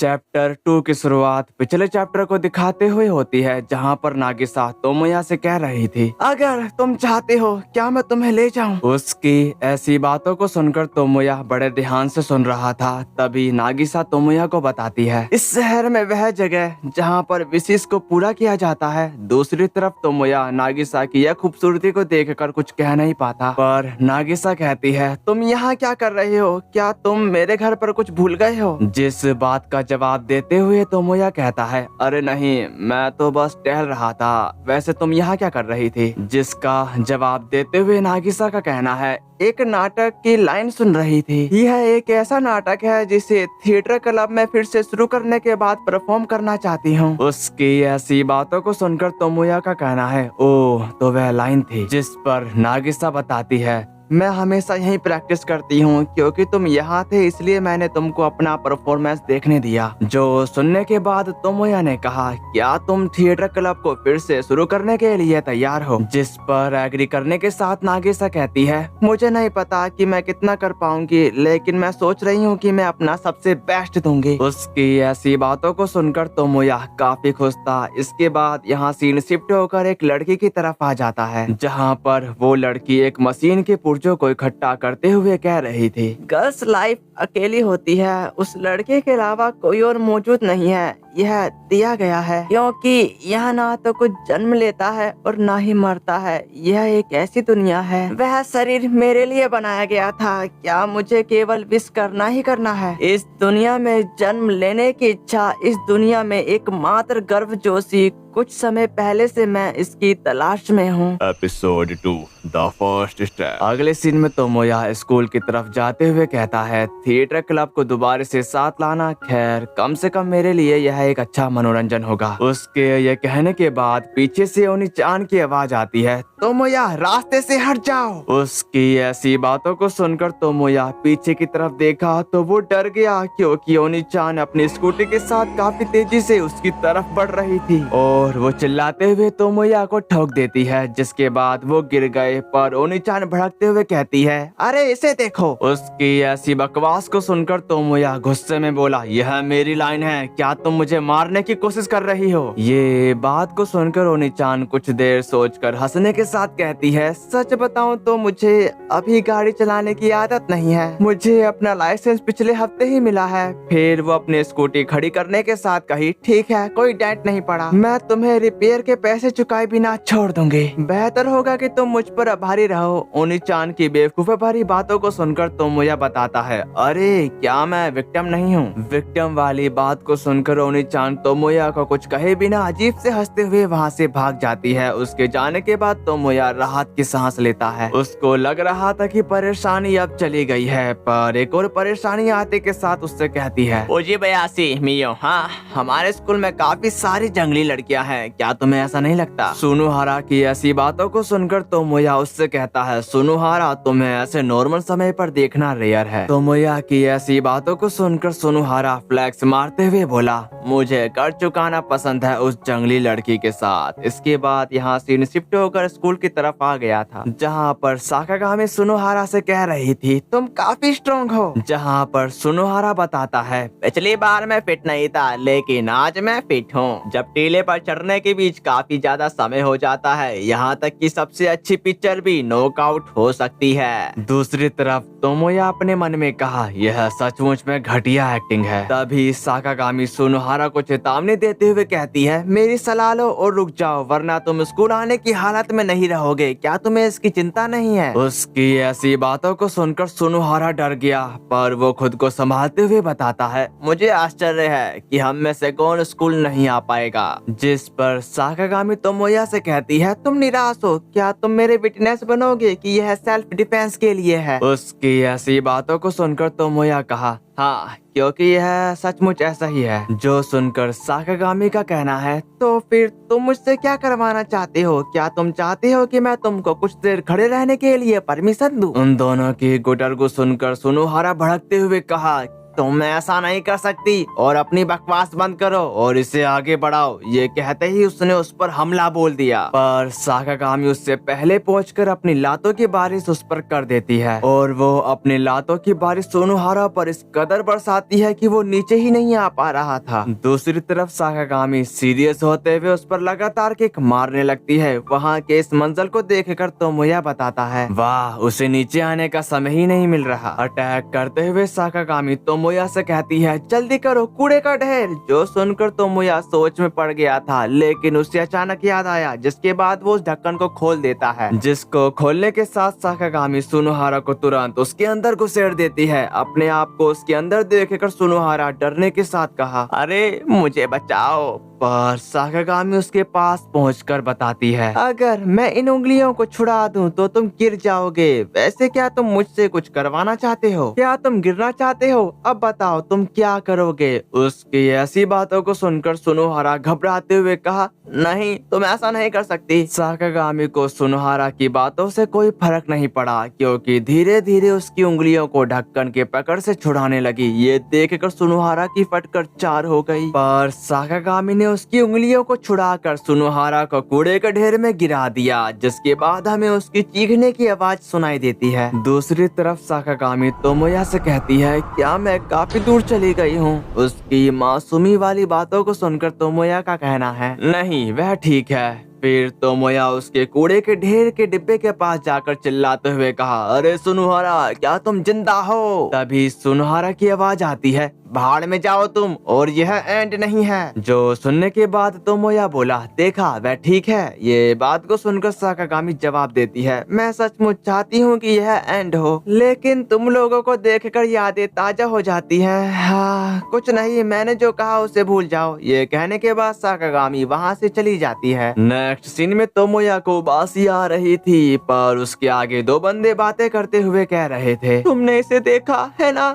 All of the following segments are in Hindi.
चैप्टर 2 की शुरुआत पिछले चैप्टर को दिखाते हुए होती है, जहां पर नागिसा तोमोया से कह रही थी, अगर तुम चाहते हो क्या मैं तुम्हें ले जाऊं। उसकी ऐसी बातों को सुनकर तोमोया बड़े ध्यान से सुन रहा था। तभी नागिसा तोमोया को बताती है, इस शहर में वह जगह जहां पर विशेष को पूरा किया जाता है। दूसरी तरफ तोमोया नागिसा की यह खूबसूरती को देखकर कुछ कह नहीं पाता, पर नागिसा कहती है, तुम यहाँ क्या कर रहे हो? क्या तुम मेरे घर पर कुछ भूल गए हो? जिस बात का जवाब देते हुए तोमोया कहता है, अरे नहीं, मैं तो बस टहल रहा था। वैसे तुम यहाँ क्या कर रही थी? जिसका जवाब देते हुए नागिसा का कहना है, एक नाटक की लाइन सुन रही थी। यह एक ऐसा नाटक है जिसे थिएटर क्लब में फिर से शुरू करने के बाद परफॉर्म करना चाहती हूँ। उसकी ऐसी बातों को सुनकर तोमोया का कहना है, ओह, तो वह लाइन थी। जिस पर नागिसा बताती है, मैं हमेशा यही प्रैक्टिस करती हूँ क्योंकि तुम यहाँ थे, इसलिए मैंने तुमको अपना परफॉर्मेंस देखने दिया। जो सुनने के बाद तोमोया ने कहा, क्या तुम थिएटर क्लब को फिर से शुरू करने के लिए तैयार हो? जिस पर एग्री करने के साथ नागिसा कहती है, मुझे नहीं पता कि मैं कितना कर पाऊंगी, लेकिन मैं सोच रही हूँ कि मैं अपना सबसे बेस्ट दूंगी। उसकी ऐसी बातों को सुनकर तोमोया काफी खुश था। इसके बाद यहाँ सीन शिफ्ट होकर एक लड़की की तरफ आ जाता है, जहाँ पर वो लड़की एक मशीन के पुर्जों को इकट्ठा करते हुए कह रही थी, गर्ल्स लाइफ अकेली होती है, उस लड़के के अलावा कोई और मौजूद नहीं है। यह दिया गया है क्योंकि यह ना तो कुछ जन्म लेता है और ना ही मरता है। यह एक ऐसी दुनिया है, वह शरीर मेरे लिए बनाया गया था। क्या मुझे केवल विश करना ही करना है? इस दुनिया में जन्म लेने की इच्छा, इस दुनिया में एकमात्र गर्भजोशी। कुछ समय पहले से मैं इसकी तलाश में हूँ। Episode 2 the first step. अगले सीन में तोमोया स्कूल की तरफ जाते हुए कहता है, थिएटर क्लब को दोबारा से साथ लाना, खैर कम से कम मेरे लिए यह एक अच्छा मनोरंजन होगा। उसके ये कहने के बाद पीछे से ओनी-चान की आवाज आती है, तोमोया रास्ते से हट जाओ। उसकी ऐसी बातों को सुनकर तोमोया पीछे की तरफ देखा तो वो डर गया, क्योंकि ओनी-चान अपनी स्कूटी के साथ काफी तेजी से उसकी तरफ बढ़ रही थी और वो चिल्लाते हुए तोमोया को ठोक देती है, जिसके बाद वो गिर गए। पर ओनी-चान भड़कते हुए कहती है, अरे इसे देखो। उसकी ऐसी बकवास को सुनकर तोमोया गुस्से में बोला, यह मेरी लाइन है, क्या तुम मुझे मारने की कोशिश कर रही हो? ये बात को सुनकर ओनी-चान कुछ देर सोचकर हंसने के साथ कहती है, सच बताऊं तो मुझे अभी गाड़ी चलाने की आदत नहीं है। मुझे अपना लाइसेंस पिछले हफ्ते ही मिला है। फिर वो अपनी स्कूटी खड़ी करने के साथ कही, ठीक है, कोई डेंट नहीं पड़ा, मैं तुम्हें रिपेयर के पैसे चुकाए बिना छोड़ दूंगी। बेहतर होगा कि तुम मुझ पर आभारी रहो। ओनी-चान की बेवकूफी भरी बातों को सुनकर तोमोया बताता है, अरे क्या मैं विक्टिम नहीं हूँ? विक्टिम वाली बात को सुनकर ओनी-चान तोमोया को कुछ कहे बिना अजीब से हंसते हुए वहाँ से भाग जाती है। उसके जाने के बाद तोमोया राहत की सांस लेता है। उसको लग रहा था कि परेशानी अब चली गई है, पर एक और परेशानी आते के साथ उससे कहती है, ओजी बयासी मियो, हाँ हमारे स्कूल में काफी सारी जंगली लड़कियां हैं, क्या तुम्हें ऐसा नहीं लगता? सुनुहारा की ऐसी बातों को सुनकर तोमोया उससे कहता है, सुनुहारा तुम्हें ऐसे नॉर्मल समय पर देखना रेयर है। तोमोया की ऐसी बातों को सुनकर सुनुहारा फ्लैक्स मारते हुए बोला, मुझे कर चुकाना पसंद है उस जंगली लड़की के साथ। इसके बाद यहाँ सीन शिफ्ट होकर स्कूल की तरफ आ गया था, जहाँ पर साकागामी सुनुहारा से कह रही थी, तुम काफी स्ट्रॉन्ग हो। जहाँ पर सुनुहारा बताता है, पिछली बार मैं फिट नहीं था, लेकिन आज मैं फिट हूँ। जब टीले पर चढ़ने के बीच काफी ज्यादा समय हो जाता है, यहाँ तक कि सबसे अच्छी पिक्चर भी नॉकआउट हो सकती है। दूसरी तरफ तोमोया अपने मन में कहा, यह सचमुच में घटिया एक्टिंग है। तभी साकागामी सुनुहारा को चेतावनी देते हुए कहती है, मेरी सलाह लो और रुक जाओ, वरना तुम स्कूल आने की हालत में नहीं रहोगे। क्या तुम्हें इसकी चिंता नहीं है? उसकी ऐसी बातों को सुनकर सुनुहारा डर गया, पर वो खुद को संभालते हुए बताता है, मुझे आश्चर्य है कि हम में से कौन स्कूल नहीं आ पाएगा। जिस पर साकागामी तोमोया से कहती है, तुम निराश हो, क्या तुम मेरे विटनेस बनोगे कि यह सेल्फ डिफेंस के लिए है? उसकी ऐसी बातों को सुनकर तोमोया कहा, हाँ, क्योंकि यह सचमुच ऐसा ही है। जो सुनकर साकागामी का कहना है, तो फिर तुम मुझसे क्या करवाना चाहते हो? क्या तुम चाहते हो कि मैं तुमको कुछ देर खड़े रहने के लिए परमिशन दूं? उन दोनों की गुटरगु सुनकर सुनुहारा भड़कते हुए कहा, तुम ऐसा नहीं कर सकती और अपनी बकवास बंद करो और इसे आगे बढ़ाओ। ये कहते ही उसने उस पर हमला बोल दिया, पर साकागामी उससे पहले पहुंचकर अपनी लातों की बारिश उस पर कर देती है और वो अपनी लातों की बारिश सोनोहारा पर इस कदर बरसाती है कि वो नीचे ही नहीं आ पा रहा था। दूसरी तरफ साकागामी सीरियस होते हुए उस पर लगातार किक मारने लगती है। वहाँ के इस मंजर को देखकर तोमोया बताता है, वाह, उसे नीचे आने का समय ही नहीं मिल रहा। अटैक करते हुए साकागामी तोमोया से कहती है, जल्दी करो, कूड़े का ढेर। जो सुनकर तोमोया सोच में पड़ गया था, लेकिन उसे अचानक याद आया, जिसके बाद वो उस ढक्कन को खोल देता है, जिसको खोलने के साथ साकागामी सुनोहारा को तुरंत उसके अंदर घुसेड़ देती है। अपने आप को उसके अंदर देखकर सुनोहारा डरने के साथ कहा, अरे मुझे बचाओ। पर साकागामी उसके पास पहुंचकर बताती है, अगर मैं इन उंगलियों को छुड़ा दूं तो तुम गिर जाओगे। वैसे क्या तुम मुझसे कुछ करवाना चाहते हो? क्या तुम गिरना चाहते हो? अब बताओ तुम क्या करोगे? उसकी ऐसी बातों को सुनकर सुनोहारा घबराते हुए कहा, नहीं, तुम ऐसा नहीं कर सकती। साकागामी को सुनोहारा की बातों से कोई फर्क नहीं पड़ा, क्योंकि धीरे धीरे उसकी उंगलियों को ढक्कन के पकड़ से छुड़ाने लगी। ये देखकर सुनोहारा की फटकर चार हो गई, पर साकागामी ने उसकी उंगलियों को छुड़ाकर सुनोहारा को कूड़े के ढेर में गिरा दिया, जिसके बाद हमें उसकी चीखने की आवाज सुनाई देती है। दूसरी तरफ साकागामी तोमोया से कहती है, क्या मैं काफी दूर चली गई हूँ? उसकी मासूमी वाली बातों को सुनकर तोमोया का कहना है, नहीं, वह ठीक है। फिर तोमोया उसके कूड़े के ढेर के डिब्बे के पास जाकर चिल्लाते हुए कहा, अरे सुनोहारा, क्या तुम जिंदा हो? तभी सुनोहारा की आवाज आती है, भाड़ में जाओ तुम, और यह एंड नहीं है। जो सुनने के बाद तोमोया बोला, देखा, वह ठीक है। ये बात को सुनकर साकागामी जवाब देती है, मैं सचमुच चाहती हूँ कि यह एंड हो, लेकिन तुम लोगों को देखकर यादें ताजा हो जाती हैं। हाँ, कुछ नहीं, मैंने जो कहा उसे भूल जाओ। ये कहने के बाद साकागामी वहाँ से चली जाती है। नेक्स्ट सीन में तोमोया को उबासी आ रही थी, पर उसके आगे दो बंदे बातें करते हुए कह रहे थे, तुमने इसे देखा है ना?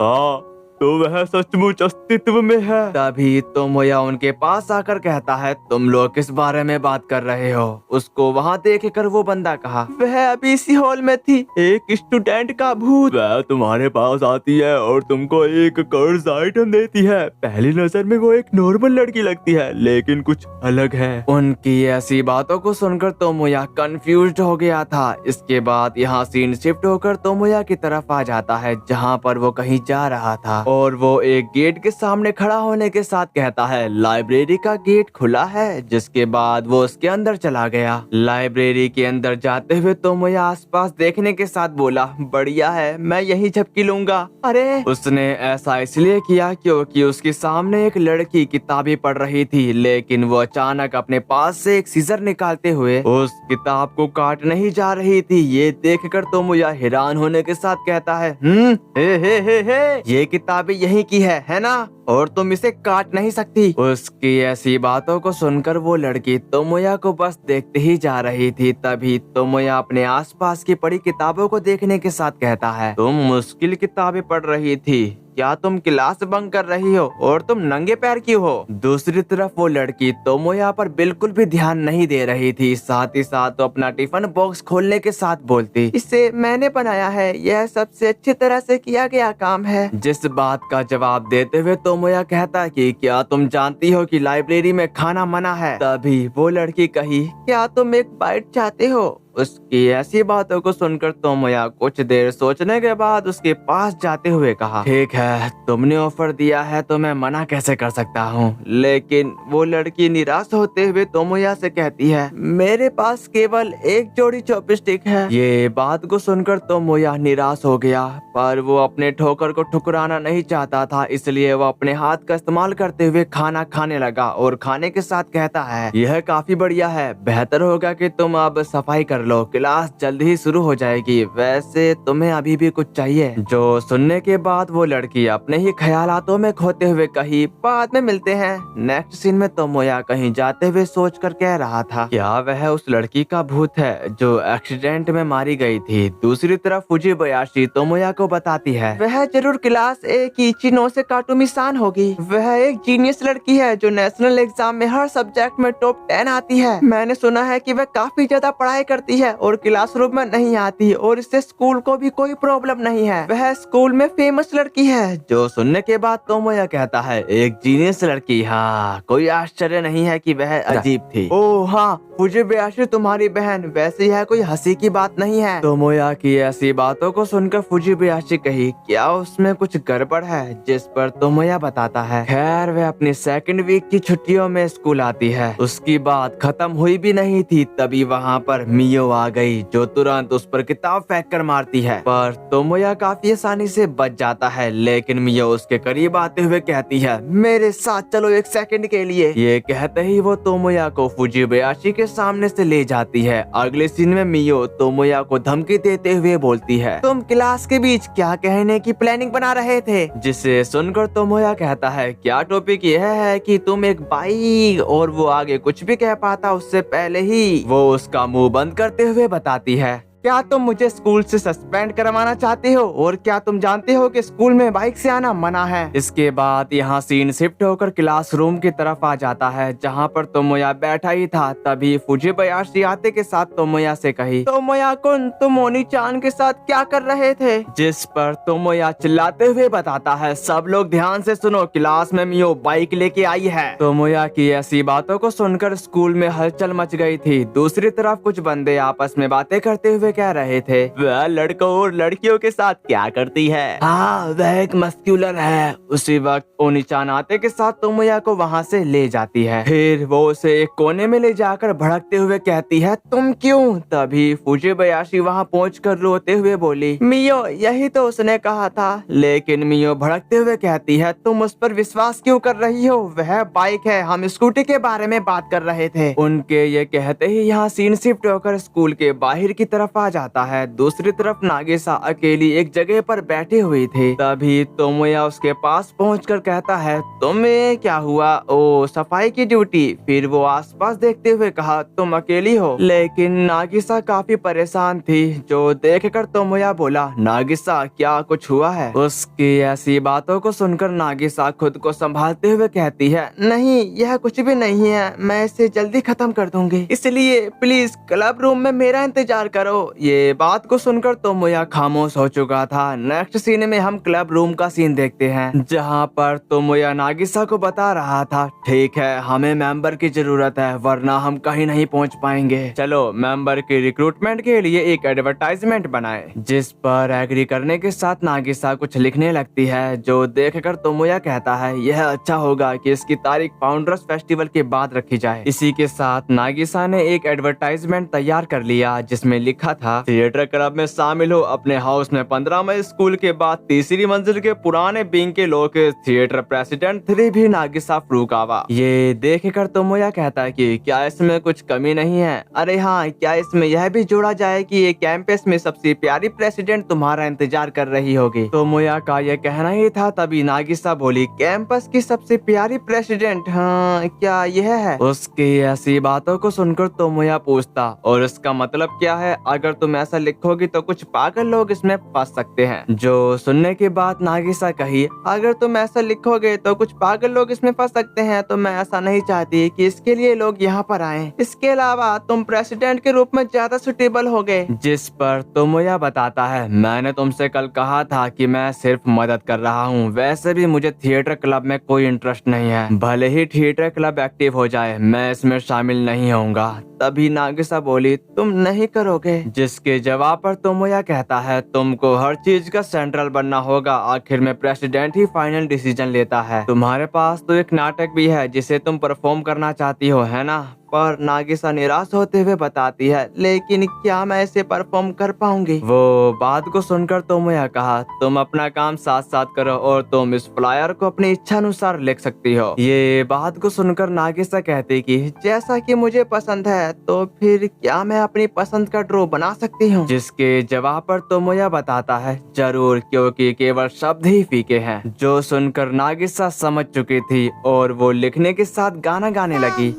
तो वह सचमुच अस्तित्व में है। तभी तोमोया उनके पास आकर कहता है, तुम लोग किस बारे में बात कर रहे हो? उसको वहाँ देखकर वो बंदा कहा, वह अभी इसी हॉल में थी, एक स्टूडेंट का भूत। वह तुम्हारे पास आती है और तुमको एक कर्ज आइटम देती है। पहली नजर में वो एक नॉर्मल लड़की लगती है, लेकिन कुछ अलग है। उनकी ऐसी बातों को सुनकर तोमोया कंफ्यूज्ड हो गया था। इसके बाद यहाँ सीन शिफ्ट होकर तोमोया की तरफ आ जाता है, जहाँ पर वो कहीं जा रहा था और वो एक गेट के सामने खड़ा होने के साथ कहता है, लाइब्रेरी का गेट खुला है। जिसके बाद वो उसके अंदर चला गया। लाइब्रेरी के अंदर जाते हुए तोमोया आसपास देखने के साथ बोला, बढ़िया है, मैं यही झपकी लूंगा। अरे उसने ऐसा इसलिए किया क्योंकि उसके सामने एक लड़की किताबें पढ़ रही थी, लेकिन वो अचानक अपने पास से एक सीजर निकालते हुए उस किताब को काटने ही जा रही थी। ये देखकर तोमोया हैरान होने के साथ कहता है, हे, ये किताबें यही की है ना? और तुम इसे काट नहीं सकती। उसकी ऐसी बातों को सुनकर वो लड़की तोमोया को बस देखते ही जा रही थी। तभी तोमोया अपने आसपास की पड़ी किताबों को देखने के साथ कहता है, तुम मुश्किल किताबें पढ़ रही थी, क्या तुम क्लास बंक कर रही हो? और तुम नंगे पैर क्यों हो? दूसरी तरफ वो लड़की तोमोया पर बिल्कुल भी ध्यान नहीं दे रही थी। साथ ही साथ तो अपना टिफिन बॉक्स खोलने के साथ बोलती, इसे मैंने बनाया है, यह सबसे अच्छी तरह से किया गया काम है। जिस बात का जवाब देते हुए तोमोया कहता कि क्या तुम जानती हो कि लाइब्रेरी में खाना मना है? तभी वो लड़की कही, क्या तुम एक बाइट चाहते हो? उसकी ऐसी बातों को सुनकर तोमोया कुछ देर सोचने के बाद उसके पास जाते हुए कहा, ठीक है, तुमने ऑफर दिया है तो मैं मना कैसे कर सकता हूँ। लेकिन वो लड़की निराश होते हुए तोमोया से कहती है, मेरे पास केवल एक जोड़ी चॉपस्टिक है। ये बात को सुनकर तोमोया निराश हो गया, पर वो अपने ठोकर को ठुकराना नहीं चाहता था, इसलिए वो अपने हाथ का इस्तेमाल करते हुए खाना खाने लगा और खाने के साथ कहता है, यह काफी बढ़िया है, बेहतर होगा कि तुम अब सफाई कर लो, क्लास जल्द ही शुरू हो जाएगी। वैसे तुम्हें अभी भी कुछ चाहिए? जो सुनने के बाद वो लड़की अपने ही ख्यालातों में खोते हुए कही, बाद में मिलते हैं। नेक्स्ट सीन में तोमोया कहीं जाते हुए सोचकर कह रहा था, क्या वह उस लड़की का भूत है जो एक्सीडेंट में मारी गई थी? दूसरी तरफ फुजिबयाशी तोमोया को बताती है, वह जरूर क्लास ए की चिनो से काटुमिसान होगी। वह एक जीनियस लड़की है जो नेशनल एग्जाम में हर सब्जेक्ट में टॉप 10 आती है। मैंने सुना है कि वह काफी ज्यादा पढ़ाई करती जाती है और क्लासरूम में नहीं आती और इससे स्कूल को भी कोई प्रॉब्लम नहीं है। वह स्कूल में फेमस लड़की है। जो सुनने के बाद तोमोया कहता है, एक जीनियस लड़की। हाँ, कोई आश्चर्य नहीं है कि वह अजीब थी। ओह हाँ, फुजिबयाशी तुम्हारी बहन वैसी है, कोई हंसी की बात नहीं है। तोमोया की ऐसी बातों को सुनकर फुजिबयाशी कही, क्या उसमें कुछ गड़बड़ है? जिस पर तोमोया बताता है, खैर वह अपनी सेकंड वीक की छुट्टियों में स्कूल आती है। उसकी बात खत्म हुई भी नहीं थी तभी वहाँ पर मियो आ गई, जो तुरंत उस पर किताब फेंक कर मारती है, पर तोमोया काफी आसानी से बच जाता है। लेकिन मियो उसके करीब आते हुए कहती है, मेरे साथ चलो एक सेकंड के लिए। ये कहते ही वो तोमोया को फुजिबयाशी के सामने से ले जाती है। अगले सीन में मियो तोमोया को धमकी देते हुए बोलती है, तुम क्लास के बीच क्या कहने की प्लानिंग बना रहे थे? जिसे सुनकर तोमोया कहता है, क्या टॉपिक यह है कि तुम एक बाई, और वो आगे कुछ भी कह पाता उससे पहले ही वो उसका मुंह बंद करते हुए बताती है, क्या तुम मुझे स्कूल से सस्पेंड करवाना चाहते हो? और क्या तुम जानते हो कि स्कूल में बाइक से आना मना है? इसके बाद यहाँ सीन शिफ्ट होकर क्लासरूम की तरफ आ जाता है, जहाँ पर तोमोया बैठा ही था। तभी फुजिबयाशी आते के साथ तोमोया से कही, तोमोया कुन, तुम ओनी-चान के साथ क्या कर रहे थे? जिस पर तोमोया चिल्लाते हुए बताता है, सब लोग ध्यान से सुनो, क्लास में मियो बाइक लेके आई है। तोमोया की ऐसी बातों को सुनकर स्कूल में हलचल मच गई थी। दूसरी तरफ कुछ बंदे आपस में बातें करते हुए कह रहे थे, वह लड़कों और लड़कियों के साथ क्या करती है? हाँ, वह एक मस्कुलर है। उसी वक्त ओनी-चान आते के साथ तोमोया को वहाँ से ले जाती है। फिर वो उसे एक कोने में ले जाकर भड़कते हुए कहती है, तुम क्यों? तभी फुजिबयाशी वहाँ पहुंचकर रोते हुए बोली, मियो यही तो उसने कहा था। लेकिन मियो भड़कते हुए कहती है, तुम उस पर विश्वास क्यों कर रही हो? वह बाइक है, हम स्कूटी के बारे में बात कर रहे थे। उनके ये कहते ही यहाँ सीन शिफ्ट होकर स्कूल के बाहर की तरफ आ जाता है। दूसरी तरफ नागिसा अकेली एक जगह पर बैठी हुई थी। तभी तोमोया उसके पास पहुंचकर कहता है, तुम्हें क्या हुआ? ओ, सफाई की ड्यूटी। फिर वो आसपास देखते हुए कहा, तुम अकेली हो? लेकिन नागिसा काफी परेशान थी, जो देखकर तोमोया बोला, नागिसा क्या कुछ हुआ है? उसकी ऐसी बातों को सुनकर नागिसा खुद को संभालते हुए कहती है, नहीं यह कुछ भी नहीं है, मैं इसे जल्दी खत्म कर दूंगी, इसलिए प्लीज क्लब रूम में मेरा इंतजार करो। ये बात को सुनकर तोमोया खामोश हो चुका था। नेक्स्ट सीन में हम क्लब रूम का सीन देखते हैं, जहाँ पर तोमोया नागिसा को बता रहा था, ठीक है हमें मेंबर की जरूरत है वरना हम कहीं नहीं पहुँच पाएंगे, चलो मेंबर की रिक्रूटमेंट के लिए एक एडवर्टाइजमेंट बनाएं। जिस पर एग्री करने के साथ नागिसा कुछ लिखने लगती है, जो देखकर तोमोया कहता है, यह अच्छा होगा कि इसकी तारीख फाउंडर्स फेस्टिवल के बाद रखी जाए। इसी के साथ नागिसा ने एक एडवर्टाइजमेंट तैयार कर लिया, जिसमें लिखा था, थिएटर क्लब में शामिल हो, अपने हाउस में 15 मई स्कूल के बाद तीसरी मंजिल के पुराने विंग के लोग थिएटर प्रेसिडेंट 3 भी नागिसा फुरुकावा। ये देखकर तोमोया कहता है कि क्या इसमें कुछ कमी नहीं है? अरे हाँ, क्या इसमें यह भी जोड़ा जाए कि ये कैंपस में सबसे प्यारी प्रेसिडेंट तुम्हारा इंतजार कर रही होगी? तोमोया का ये कहना ही था तभी नागिसा बोली, कैंपस की सबसे प्यारी प्रेसिडेंट? हाँ, क्या यह है? उसकी ऐसी बातों को सुनकर तोमोया पूछता, और इसका मतलब क्या है? अगर तुम ऐसा लिखोगी तो कुछ पागल लोग इसमें फंस सकते हैं। जो सुनने के बाद नागिसा कही, अगर तुम ऐसा लिखोगे तो कुछ पागल लोग इसमें फंस सकते हैं, तो मैं ऐसा नहीं चाहती कि इसके लिए लोग यहाँ पर आए। इसके अलावा तुम प्रेसिडेंट के रूप में ज्यादा सुटेबल होगे। जिस पर तोमोया बताता है, मैंने तुमसे कल कहा था कि मैं सिर्फ मदद कर रहा हूँ, वैसे भी मुझे थिएटर क्लब में कोई इंटरेस्ट नहीं है, भले ही थिएटर क्लब एक्टिव हो जाए मैं इसमें शामिल नहीं होऊंगा। तभी नागिसा बोली, तुम नहीं करोगे? जिसके जवाब पर तोमोया कहता है, तुमको हर चीज का सेंट्रल बनना होगा, आखिर में प्रेसिडेंट ही फाइनल डिसीजन लेता है। तुम्हारे पास तो एक नाटक भी है जिसे तुम परफॉर्म करना चाहती हो, है ना? पर नागिसा निराश होते हुए बताती है, लेकिन क्या मैं इसे परफॉर्म कर पाऊंगी? वो बात को सुनकर तोमोया कहा, तुम अपना काम साथ साथ करो और तुम इस फ्लायर को अपनी इच्छा अनुसार लिख सकती हो। ये बात को सुनकर नागिसा कहती कि जैसा कि मुझे पसंद है, तो फिर क्या मैं अपनी पसंद का ड्रॉ बना सकती हूँ? जिसके जवाब पर तोमोया बताता है, जरूर, क्योंकि केवल शब्द ही फीके हैं। जो सुनकर नागिसा समझ चुकी थी और वो लिखने के साथ गाना गाने लगी।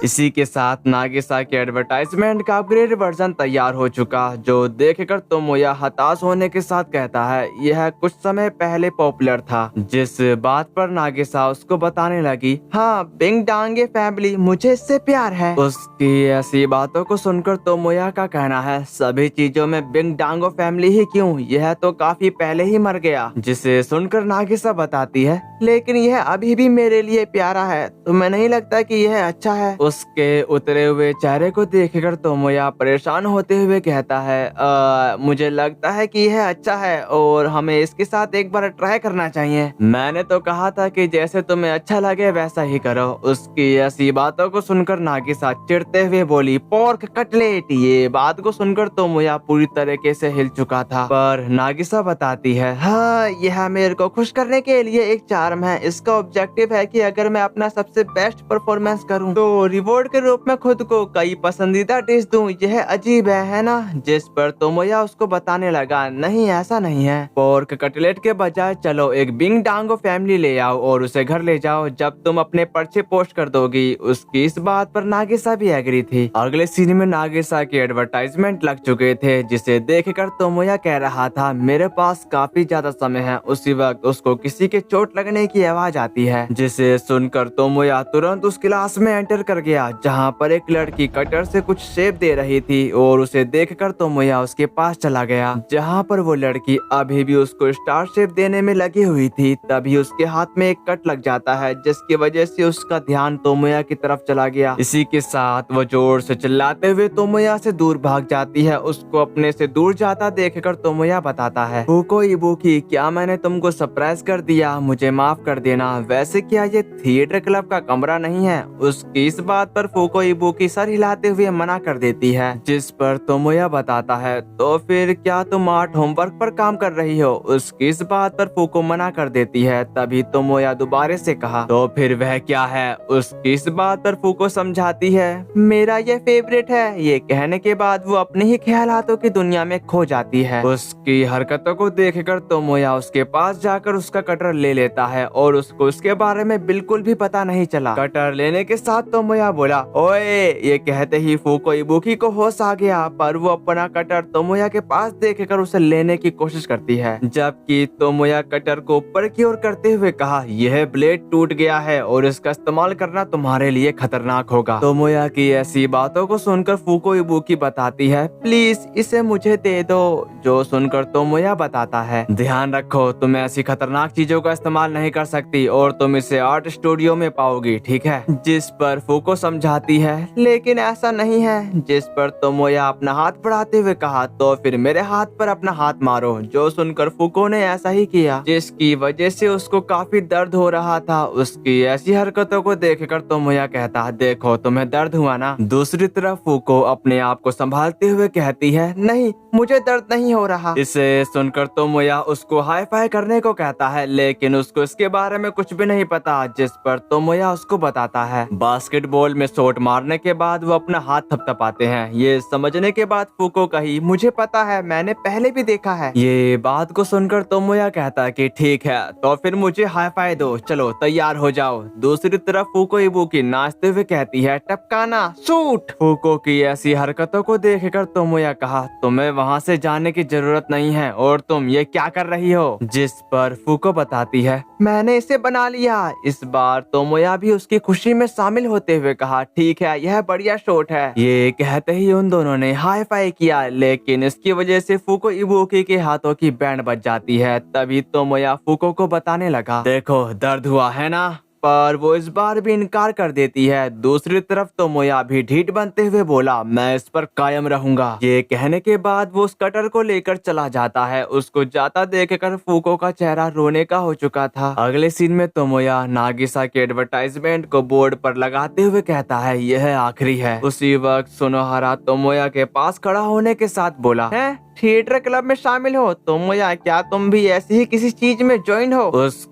इसी के साथ नागिसा के एडवर्टाइजमेंट का अपग्रेड वर्जन तैयार हो चुका, जो देखकर तोमोया हताश होने के साथ कहता है यह कुछ समय पहले पॉपुलर था। जिस बात पर नागिसा उसको बताने लगी, हाँ बिंग डांगे फैमिली, मुझे इससे प्यार है। उसकी ऐसी बातों को सुनकर तोमोया का कहना है सभी चीजों में बिंग डांगो फैमिली ही क्यों, यह तो काफी पहले ही मर गया। जिसे सुनकर नागिसा बताती है लेकिन यह अभी भी मेरे लिए प्यारा है, तुम्हें नहीं लगता कि यह अच्छा है? उसके उतरे हुए चेहरे को देखकर तोमोया परेशान होते हुए कहता है मुझे लगता है कि यह अच्छा है और हमें इसके साथ एक बार ट्राई करना चाहिए। मैंने तो कहा था कि जैसे तुम्हें अच्छा लगे वैसा ही करो। उसकी ऐसी बातों को सुनकर नागिसा चिढ़ते हुए बोली, पोर्क कटलेट। ये बात को सुनकर तोमोया पूरी तरीके से हिल चुका था, पर नागिसा बताती है, हाँ यह मेरे को खुश करने के लिए एक चार्म है। इसका ऑब्जेक्टिव है कि अगर मैं अपना सबसे बेस्ट परफॉर्मेंस करूं तो रिवॉर्ड के रूप में खुद को कई पसंदीदा डिश दूं। यह अजीब है ना? जिस पर तोमोया उसको बताने लगा, नहीं ऐसा नहीं है, पोर्क कटलेट के बजाय चलो एक बिंग डांगो फैमिली ले आओ और उसे घर ले जाओ जब तुम अपने पर्चे पोस्ट कर दोगी। उसकी इस बात पर नागिसा भी एग्री थी। अगले सीन में नागिसा के एडवर्टाइजमेंट लग चुके थे, जिसे देखकर तोमोया कह रहा था मेरे पास काफी ज्यादा समय है। उसी वक्त उसको किसी के चोट लगने की आवाज आती है, जिसे सुनकर तोमोया तुरंत उस क्लास में एंटर कर गया जहाँ पर एक लड़की कटर से कुछ शेप दे रही थी और उसे देखकर तोमोया उसके पास चला गया जहाँ पर वो लड़की अभी भी उसको स्टार शेप देने में लगी हुई थी। तभी उसके हाथ में एक कट लग जाता है जिसकी वजह से उसका ध्यान तोमोया की तरफ चला गया। इसी के साथ वो जोर से चिल्लाते हुए तोमोया से दूर भाग जाती है। उसको अपने से दूर जाता देखकर तोमोया बताता है, फूको इबुकी, क्या मैंने तुमको सरप्राइज कर दिया? मुझे माफ कर देना। वैसे क्या ये थिएटर क्लब का कमरा नहीं है? उसकी इस बात पर फूको इबुकी सर हिलाते हुए मना कर देती है, जिस पर तोमोया बताता है, तो फिर क्या तुम आर्ट होमवर्क पर काम कर रही हो? उसकी इस बात पर फूको मना कर देती है। तभी तोमोया दोबारा से कहा, तो फिर वह क्या है? उसकी इस बात पर फूको समझाती है, मेरा ये फेवरेट है। ये कहने के बाद वो अपने ही ख्यालातों की दुनिया में खो जाती है। उसकी हरकतों को देखकर तोमोया उसके पास जाकर उसका कटर ले लेता है और उसको उसके बारे में बिल्कुल भी पता नहीं चला। कटर लेने के साथ तोमोया बोला, ओए। ये कहते ही फूको इबुकी को होश आ गया, पर वो अपना कटर तोमोया के पास देखकर उसे लेने की कोशिश करती है, जबकि तोमोया कटर को ऊपर की ओर करते हुए कहा, यह ब्लेड टूट गया है और इसका इस्तेमाल करना तुम्हारे लिए खतरनाक होगा। तोमोया की ऐसी बातों को सुनकर फूको इबुकी बताती है, प्लीज इसे मुझे दे दो। जो सुनकर तोमोया बताता है, ध्यान रखो तुम ऐसी खतरनाक चीजों का इस्तेमाल नहीं कर सकती और तुम इसे आर्ट स्टूडियो में पाओगी, ठीक है? जिस पर फूको समझाती है, लेकिन ऐसा नहीं है। जिस पर तोमोया अपना हाथ बढ़ाते हुए कहा, तो फिर मेरे हाथ पर अपना हाथ मारो। जो सुनकर फूको ने ऐसा ही किया, जिसकी वजह से उसको काफी दर्द हो रहा था। उसकी ऐसी हरकतों को देखकर तोमोया कहता, देखो तुम्हें दर्द हुआ ना? दूसरी तरफ फूको अपने आप को संभालते हुए कहती है, नहीं मुझे दर्द नहीं हो रहा। इसे सुनकर तोमोया उसको हाई फाई करने को कहता है, लेकिन उसको इसके बारे में कुछ भी नहीं पता। जिस पर तोमोया उसको बताता है, बास्केटबॉल में शॉट मारने के बाद वो अपना हाथ थपथपाते हैं। ये समझने के बाद फूको कही, मुझे पता है, मैंने पहले भी देखा है। ये बात को सुनकर तोमोया कहता है कि ठीक है, तो फिर मुझे हाई फाई दो, चलो तैयार हो जाओ। दूसरी तरफ फूको इबुकी नाचते हुए कहती है, टपकाना शूट। फूको की ऐसी हरकतों को देखकर तोमोया कहा, तुम्हें वहाँ से जाने की जरूरत नहीं है और तुम ये क्या कर रही हो? जिस पर फूको बताती है, मैंने इसे बना लिया। इस बार तोमोया भी उसकी खुशी में शामिल होते हुए कहा, ठीक है यह बढ़िया शॉट है। ये कहते ही उन दोनों ने हाई फाई किया, लेकिन इसकी वजह से फूको इबुकी के हाथों की बैंड बज जाती है। तभी तोमोया फूको को बताने लगा, देखो दर्द हुआ है ना? पर वो इस बार भी इनकार कर देती है। दूसरी तरफ तोमोया भी ढीठ बनते हुए बोला, मैं इस पर कायम रहूंगा। ये कहने के बाद वो उस कटर को लेकर चला जाता है। उसको जाता देखकर फूको का चेहरा रोने का हो चुका था। अगले सीन में तोमोया नागिसा के एडवर्टाइजमेंट को बोर्ड पर लगाते हुए कहता है, यह आखिरी है। उसी वक्त सुनोहारा तोमोया के पास खड़ा होने के साथ बोला, है थिएटर क्लब में शामिल हो? तोमोया क्या तुम भी ऐसी ही किसी चीज में ज्वाइन हो?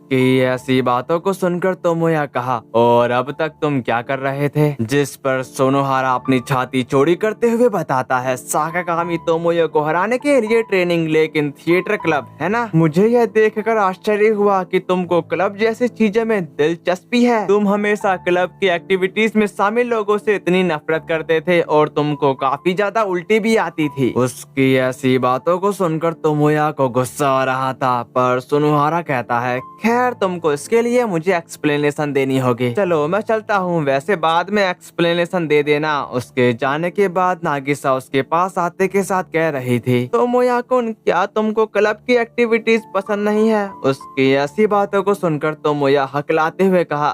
उसकी ऐसी बातों को सुनकर तोमोया कहा, और अब तक तुम क्या कर रहे थे? जिस पर सोनोहारा अपनी छाती चौड़ी करते हुए बताता है, साकागामी तोमोया को हराने के लिए ट्रेनिंग, लेकिन थिएटर क्लब, है ना? मुझे यह देखकर आश्चर्य हुआ कि तुमको क्लब जैसी चीजों में दिलचस्पी है। तुम हमेशा क्लब की एक्टिविटीज में शामिल लोगों से इतनी नफरत करते थे और तुमको काफी ज्यादा उल्टी भी आती थी। उसकी ऐसी बातों को सुनकर तोमोया को गुस्सा आ रहा था, पर सोनोहारा कहता है, खैर तुमको इसके लिए मुझे एक्सप्लेनेशन देनी होगी। चलो मैं चलता हूँ, वैसे बाद में एक्सप्लेनेशन दे देना। उसके जाने के बाद नागिसा उसके पास आते के साथ कह रही थी, तोमोया कुन, क्या तुमको क्लब की एक्टिविटीज पसंद नहीं है? उसकी ऐसी बातों को सुनकर तोमोया हकलाते हुए कहा,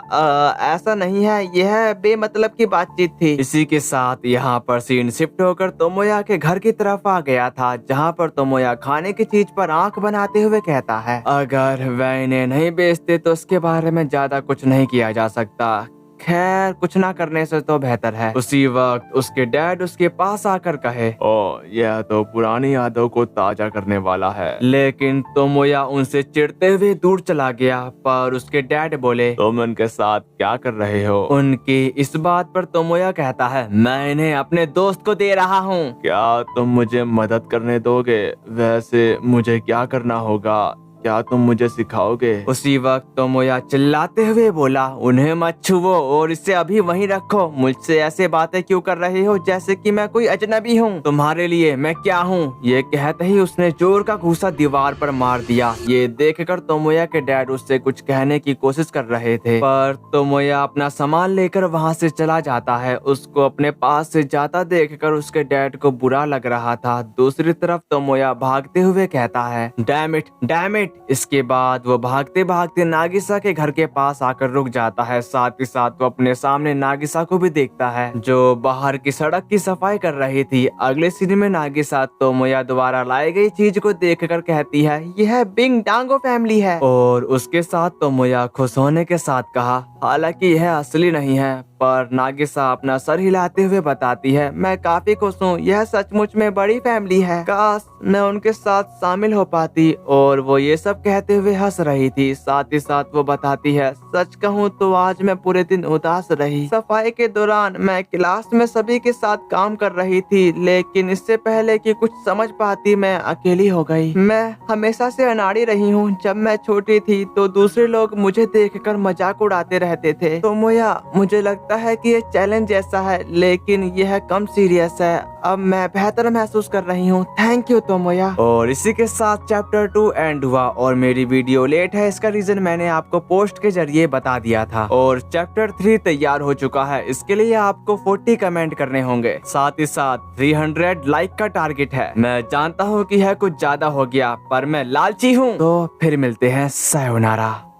ऐसा नहीं है, यह बेमतलब की बातचीत थी। इसी के साथ यहाँ पर सीन शिफ्ट होकर तोमोया के घर की तरफ आ गया था, जहाँ पर तोमोया खाने की चीज पर आंख बनाते हुए कहता है, अगर वह इन्हें नहीं बेचते तो उसके बारे में ज्यादा कुछ नहीं किया जा सकता। खैर कुछ ना करने से तो बेहतर है। उसी वक्त उसके डैड उसके पास आकर कहे, ओ यह तो पुरानी यादों को ताजा करने वाला है। लेकिन तोमोया उनसे चिढ़ते हुए दूर चला गया, पर उसके डैड बोले, तुम उनके साथ क्या कर रहे हो? उनकी इस बात पर तोमोया कहता है, मैं इन्हें अपने दोस्त को दे रहा हूँ। क्या तुम मुझे मदद करने दोगे? वैसे मुझे क्या करना होगा? क्या तुम मुझे सिखाओगे? उसी वक्त तोमोया चिल्लाते हुए बोला, उन्हें मत छुओ और इसे अभी वहीं रखो। मुझसे ऐसे बातें क्यों कर रहे हो जैसे कि मैं कोई अजनबी हूँ? तुम्हारे लिए मैं क्या हूँ? ये कहते ही उसने जोर का घूंसा दीवार पर मार दिया। ये देखकर तोमोया के डैड उससे कुछ कहने की कोशिश कर रहे थे, पर तोमोया अपना सामान लेकर वहाँ से चला जाता है। उसको अपने पास से जाता देखकर उसके डैड को बुरा लग रहा था। दूसरी तरफ तोमोया भागते हुए कहता है, डैम इट। इसके बाद वो भागते भागते नागिसा के घर के पास आकर रुक जाता है। साथ ही साथ वो अपने सामने नागिसा को भी देखता है, जो बाहर की सड़क की सफाई कर रही थी। अगले सीन में नागिसा तोमोया द्वारा लाई गई चीज को देखकर कहती है, यह बिंग डांगो फैमिली है। और उसके साथ तोमोया खुश होने के साथ कहा, हालांकि यह असली नहीं है। पर नागिसा अपना सर हिलाते हुए बताती है, मैं काफी खुश हूँ, यह सचमुच में बड़ी फैमिली है। काश मैं उनके साथ शामिल हो पाती। और वो ये सब कहते हुए हंस रही थी। साथ ही साथ वो बताती है, सच कहूँ तो आज मैं पूरे दिन उदास रही। सफाई के दौरान मैं क्लास में सभी के साथ काम कर रही थी, लेकिन इससे पहले कि कुछ समझ पाती मैं अकेली हो गई। मैं हमेशा से अनाड़ी रही हूँ। जब मैं छोटी थी तो दूसरे लोग मुझे देखकर मजाक उड़ाते रहते थे। तो मुझे लगता है कि ये चैलेंज जैसा है, लेकिन यह कम सीरियस है। अब मैं बेहतर महसूस कर रही हूँ। Thank you Tomoya. और इसी के साथ चैप्टर 2 एंड हुआ। और मेरी वीडियो लेट है, इसका रीजन मैंने आपको पोस्ट के जरिए बता दिया था। और चैप्टर 3 तैयार हो चुका है। इसके लिए आपको 40 कमेंट करने होंगे। साथ ही साथ 300 लाइक का टारगेट है। मैं जानता हूँ कि यह कुछ ज्यादा हो गया, पर मैं लालची हूँ। तो फिर मिलते हैं, सायोनारा।